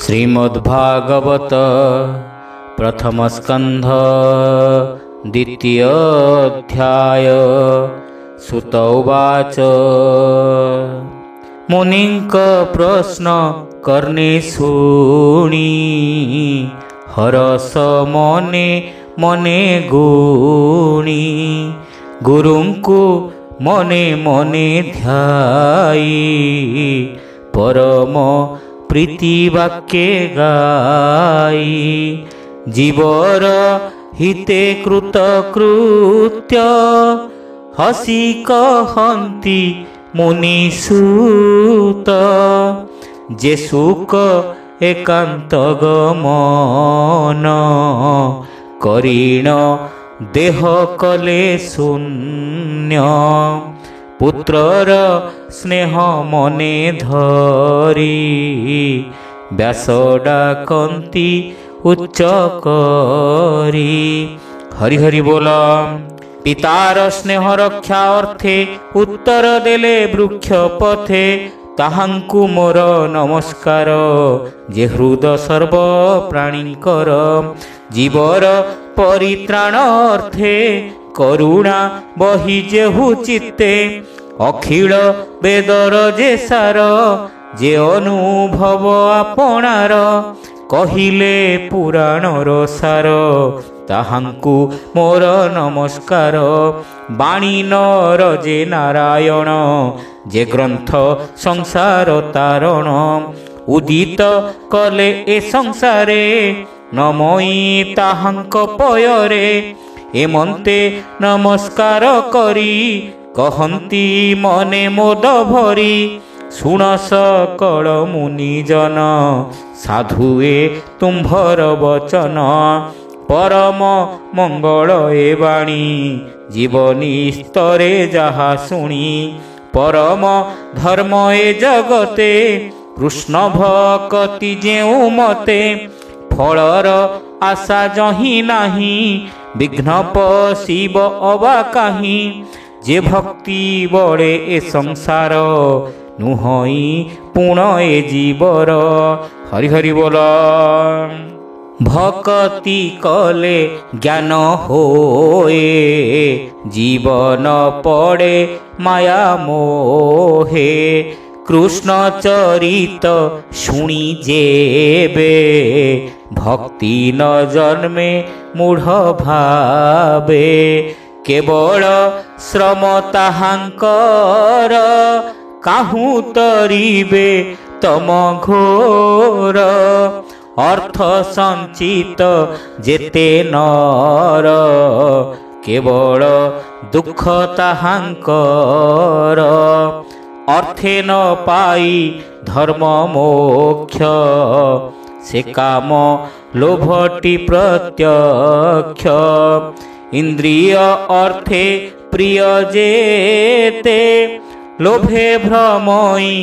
श्रीमद्भागवत प्रथम स्कंध द्वितीय अध्याय। सुत उवाच मुनिंक प्रश्न करने शुणी हरस मने मने गुणी गुरुंकु मने मने ध्याई परम प्रीति वाक्ये गाई जीवर हिते कृत कृत्य हसी कहन्ति मुनिसूत जे सुख एकांत गमन करीण देह कले शून्य पुत्रर स्नेह मने धरी व्यास डाकन्ति उच्च करी। हरि हरि बोला। पितार स्नेह रक्षा अर्थे उत्तर देले वृक्ष पथे ताहांकु मोर नमस्कार जे हृद सर्व प्राणीकर जीवर परित्राण अर्थे करुणा बहि जेहु चित्ते अखिल वेदर जे सार जे अनुभव आपणार कहिले पुराणर सार ताहांकु मोर नमस्कार बाणी नर जे नारायण जे ग्रंथ संसार तारण उदित कले ए संसारे नमई ताहांक पयरे एमंते नमस्कार करी कहन्ति मने मोद भरी शुण सकल मुनिजन साधुए तुम्भर वचन परम मंगल ए वाणी जीवनी स्तरे जहा शुणी परम धर्म ए जगते कृष्ण भक्ति जेउ मते फलर आशा जही नाही विघ्न पशिब अबा काहीं जे भक्ति बड़े ए संसार नुहई पुण ए जीवर। हरि हरि बोला। भक्ति कले ज्ञान होए जीवन पड़े माया मोहे कृष्ण चरित शुणी जेबे भक्ति न जन्मे मूढ़ भावे केवल श्रम ताहांकर काहू तरिबे तम घोर अर्थ संचित जेते नर केवल दुख ताहांकर अर्थे न पाई धर्म मोक्ष से काम लोभटी प्रत्यक्ष इंद्रिय अर्थे प्रिय जेते लोभे भ्रमई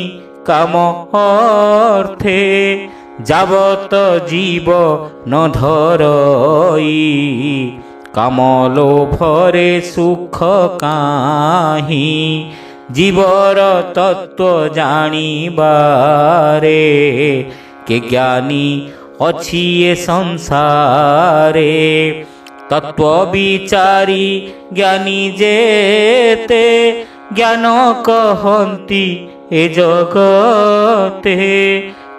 काम अर्थे जावत जीव न धरई काम लोभरे सुख काहि जीवर तत्व जानिबारे के ज्ञानी अछि ए संसारे तत्व विचारी ज्ञानी जेते ज्ञान कहन्ति ए जगते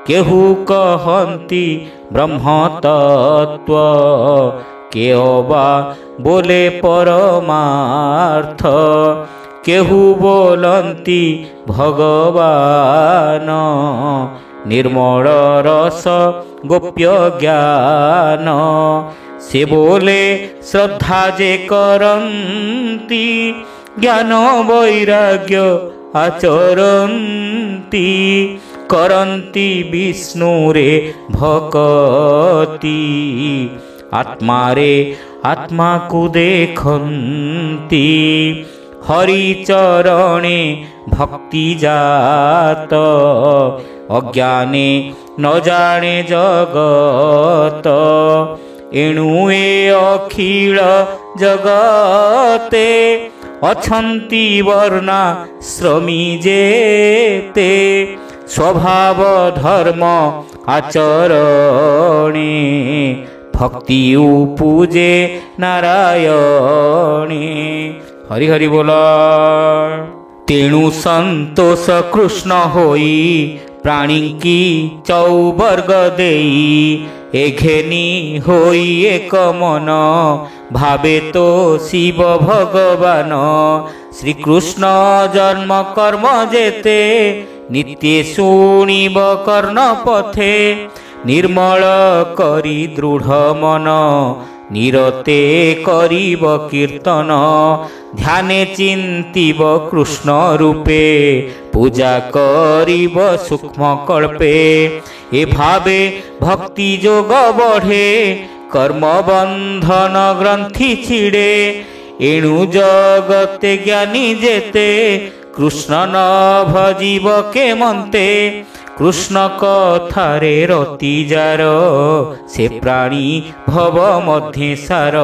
केहू कहन्ति ब्रह्म तत्व के अबा बोले परमार्थ केहू बोलन्ति भगवान निर्मल रस गोप्य ज्ञान से बोले श्रद्धा जे करन्ति ज्ञान वैराग्य आचरन्ति करन्ति विष्णुरे भक्ति आत्मा रे आत्मा को देखन्ति हरि चरणे भक्ति जात अज्ञाने न जाने जगत एणु ए अखिल जगते अछन्ति वर्णा श्रमी जेते स्वभाव धर्म आचरणे भक्ति उपजे नारायणे। हरि हरि बोला। तेणु संतोष कृष्ण होई प्राणी की चौवर्ग देई एघेनी होई एक मन भावे तो शिव भगवान। श्री कृष्ण जन्म कर्म जेते नित्य शुणिब कर्ण पथे निर्मल करी दृढ़ मन निरते करिब कीर्तन। ध्याने चिंतिब कृष्ण रूपे पूजा करिब सूक्ष्म कल्पे। ए भावे भक्ति जोग बढ़े कर्म बंधन ग्रंथि छिड़े। एणु जगते ज्ञानी जेते कृष्ण न भजिब के मन्ते। कृष्ण कथारे रति जार से प्राणी भव मध्ये सार।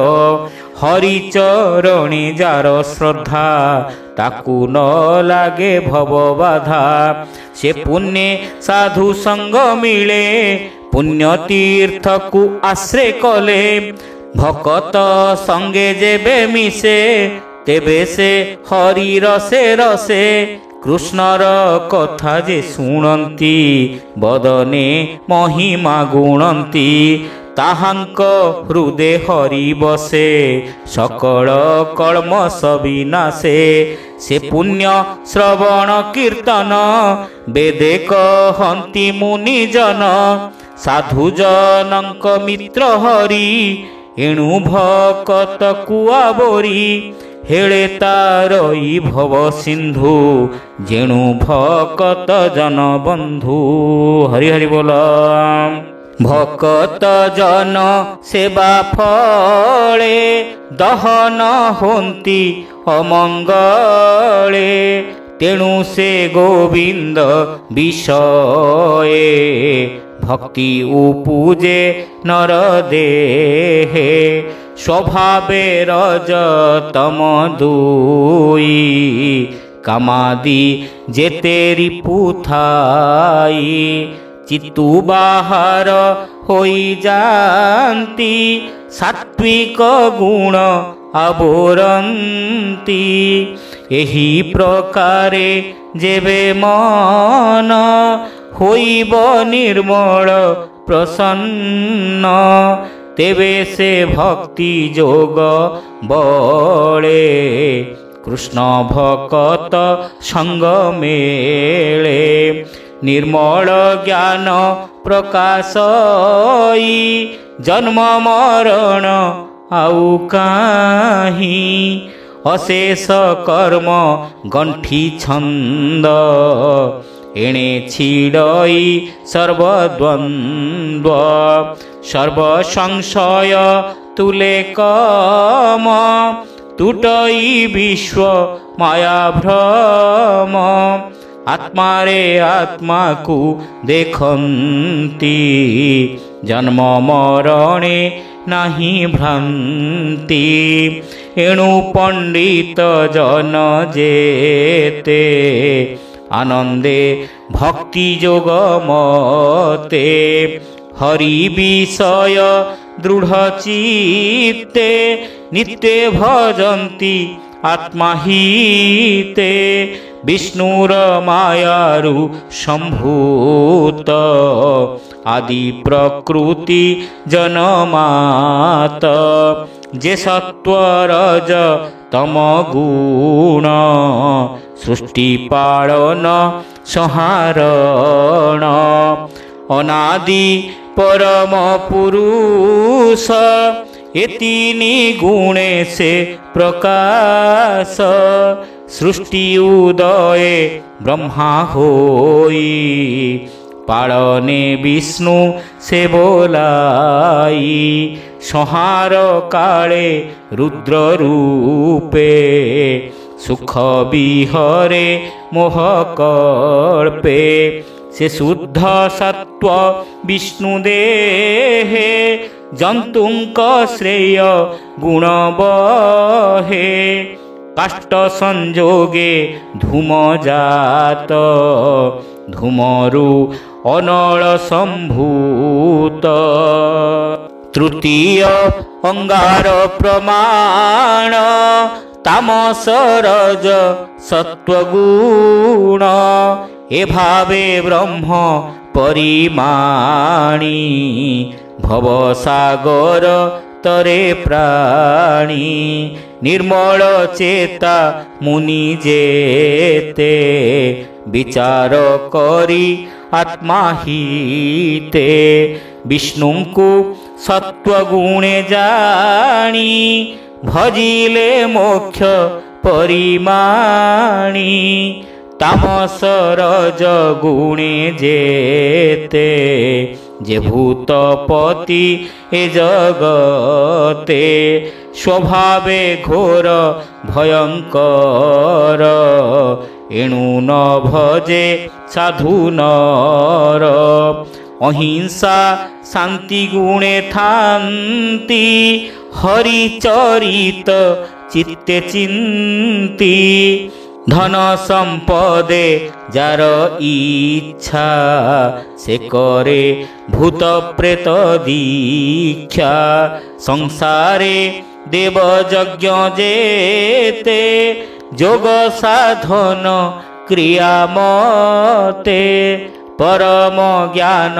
हरि चरणे जार श्रद्धा ताकू न लागे भव बाधा। से पुण्य साधु संग मिले पुण्य तीर्थ को आश्रय कले। भकत संगे जेबे मिसे तेबे से हरि रसे रसे। कृष्णर कथा जे शुणन्ति बदने महिमा गुणन्ति। ताहांक हृदय हरि बसे सकल कल्म सविनाशे। से पुण्य श्रवण कीर्तन वेदे कहन्ति मुनिजन। साधु जनक मित्र हरि एणु भकत कुआ बोरी। हेळे तारई भव सिंधु जेणु भकत जन बंधु। हरि हरि बोल। भकत जन सेवा फले दहन होंती अमंगले। तेणु से गोविंद विषये भक्ति उपजे नर देहे। स्वभावे रज तम दुई कामादि जेते रिपुथाई। चित्तु बाहर होई जानती सात्विक गुण आबोरंती। एही प्रकारे जेबे मन होइब निर्मल प्रसन्न। तेबे से भक्ति जोग बळे कृष्ण भकत संग मेले। निर्मल ज्ञान प्रकाशई जन्म मरण आउ काहि। अशेष कर्म गंठी छंद एणे छिड़ई सर्वद्वंद्व। सर्व संशय तुले कम टूटई विश्व माया भ्रम। आत्मा रे आत्मा को देखंती जन्म मरणे नाही भ्रांति। एणु पंडित जन जेते आनंदे भक्ति जोग मते। हरि विषय दृढ़ चित्ते नित्य भजन्ति आत्मा हिते। विष्णुर मायारु संभूत आदि प्रकृति जनमात। जे सत्व रज तम गुण सृष्टि पालन संहारण। अनादि परम पुरुष ये तीनी गुणे से प्रकाश। सृष्टि उदय ब्रह्मा होई पालने विष्णु से बोलाई। संहार काले रुद्र रूपे सुख विहरे मोह कल्पे। से शुद्ध सत्व विष्णु देहे जंतुंक श्रेय गुण बहे। काष्ट संजोगे धूम जात धूमरु ଅନଳ ସମ୍ଭୂତ। ତୃତୀୟ ଅଙ୍ଗାର ପ୍ରମାଣ ତାମସ ରଜ ସତ୍ୱଗୁଣ ଏଭାବେ ବ୍ରହ୍ମ ପରିମାଣି ଭବସାଗର ତରେ ପ୍ରାଣୀ ନିର୍ମଳ ଚେତା ମୁନି ଯେତେ ବିଚାର କରି ଆତ୍ମା ହିତେ ବିଷ୍ଣୁଙ୍କୁ ସତ୍ୱଗୁଣେ ଜାଣି ଭଜିଲେ ମୋକ୍ଷ ପରିମାଣି ତାମସ ରଜ ଗୁଣେ ଯେତେ ଯେ ଭୂତପତି ଏ ଜଗତେ ସ୍ୱଭାବେ ଘୋର ଭୟଙ୍କର ଏଣୁ ନ ଭଜେ ସାଧୁ ନର ଅହିଂସା ଶାନ୍ତି ଗୁଣେ ଥାନ୍ତି ହରିଚରିତ ଚିତ୍ତେ ଚିନ୍ତି ଧନ ସମ୍ପଦେ ଯାର ଇଚ୍ଛା ସେ କରେ ଭୂତ ପ୍ରେତ ଦୀକ୍ଷା ସଂସାରେ ଦେବ ଯଜ୍ଞ ଯେତେ ଯୋଗ ସାଧନ କ୍ରିୟାମତେ ପରମ ଜ୍ଞାନ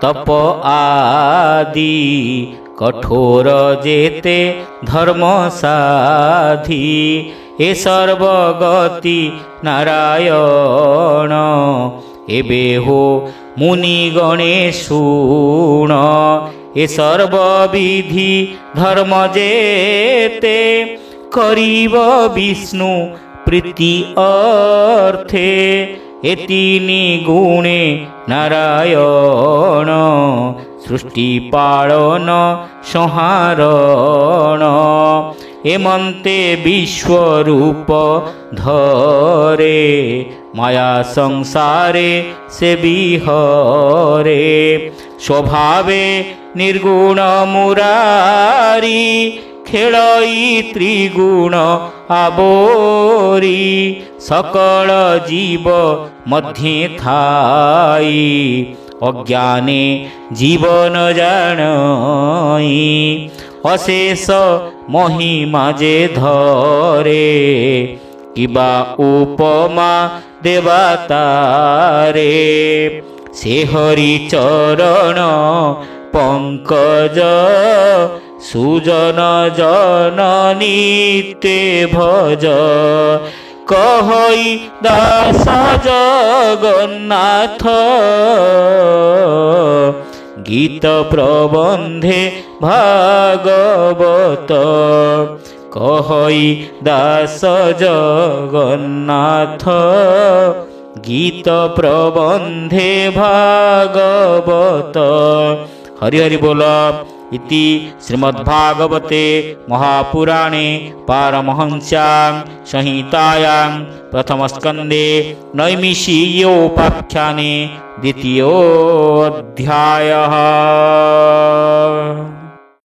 ତପ ଆଦି କଠୋର ଯେତେ ଧର୍ମ ସାଧି ଏ ସର୍ବଗତି ନାରାୟଣ ଏବେ ହୋ ମୁନି ଗଣେ ଶୁଣ ଏ ସର୍ବବିଧି ଧର୍ମ ଯେତେ କରିବ ବିଷ୍ଣୁ ପ୍ରୀତି ଅର୍ଥେ ଏ ତିନି ଗୁଣେ ନାରାୟଣ ସୃଷ୍ଟି ପାଳନ ସଂହାରଣ ଏମନ୍ତେ ବିଶ୍ୱରୂପ ଧରେ ମାୟା ସଂସାରେ ସେ ବିହରେ ସ୍ୱଭାବେ ନିର୍ଗୁଣ ମୁରାରି ଖେଳଇ ତ୍ରିଗୁଣ ଆବୋରି ସକଳ ଜୀବ ମଧ୍ୟେ ଥାଇ ଅଜ୍ଞାନେ ଜୀବନ ଜାଣଇ ଅଶେଷ ମହିମା ଯେ ଧରେ କିବା ଉପମା ଦେବା ତାରେ ସେ ହରି ଚରଣ ପଙ୍କଜ ସୁଜନ ଜନନୀତେ ଭଜ କହଇ ଦାସ ଜଗନ୍ନାଥ ଗୀତ ପ୍ରବନ୍ଧେ ଭାଗବତ କହଇ ଦାସ ଜଗନ୍ନାଥ ଗୀତ ପ୍ରବନ୍ଧେ ଭାଗବତ। ହରି ହରି ବୋଲ। इति श्रीमद्भागवते महापुराणे पारमहंस्यां संहितायां प्रथमस्कन्धे नैमिषीयोपाख्याने द्वितीयोऽध्यायः।